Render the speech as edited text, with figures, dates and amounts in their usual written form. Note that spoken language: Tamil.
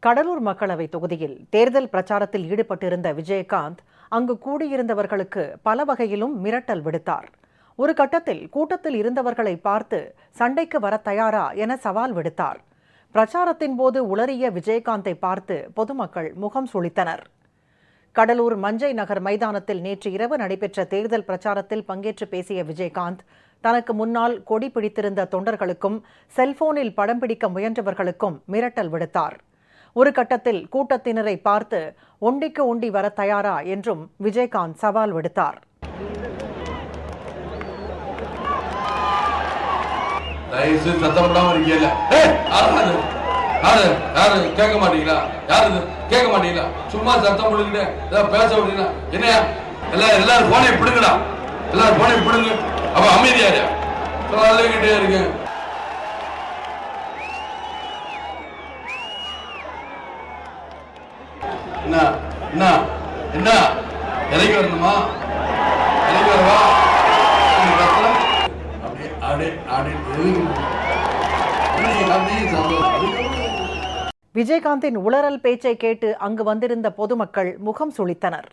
கடலூர் மக்களவை தொகுதியில் தேர்தல் பிரச்சாரத்தில் ஈடுபட்டிருந்த விஜயகாந்த் அங்கு கூடியிருந்தவர்களுக்கு பல வகையிலும் மிரட்டல் விடுத்தார். ஒரு கட்டத்தில் கூட்டத்தில் இருந்தவர்களை பார்த்து சண்டைக்கு வர தயாரா என சவால் விடுத்தார். பிரச்சாரத்தின் போது உளறிய விஜயகாந்தை பார்த்து பொதுமக்கள் முகம் சுளித்தனர். கடலூர் மஞ்சை நகர் மைதானத்தில் நேற்று இரவு நடைபெற்ற தேர்தல் பிரச்சாரத்தில் பங்கேற்று பேசிய விஜயகாந்த் தனக்கு முன்னால் கொடி பிடித்திருந்த தொண்டர்களுக்கும் செல்போனில் படம் பிடிக்க முயன்றவர்களுக்கும் மிரட்டல் விடுத்தார். ஒரு கட்டத்தில் கூட்டத்தினரை பார்த்து ஒண்டிக்கு ஒண்டி வர தயாரா என்றும் விஜயகாந்த் சவால் விடுத்தார். கேட்க மாட்டீங்களா? யாரு கேட்க மாட்டீங்களா? சும்மா சத்தம் போட்டுக்கிட்டு பேச விட்டீங்களா? என்னையா எல்லாரும் போனை பிடுங்கடா, எல்லாரும் போனை பிடுங்க. அப்ப அமைதியாரு சொல்லிக்கிட்டே இருக்கு. என்ன என்ன என்ன இறங்கி வரணுமா? இறங்கி வரவா? விஜயகாந்தின் உளறல் பேச்சை கேட்டு அங்கு வந்திருந்த பொதுமக்கள் முகம் சுளித்தனர்.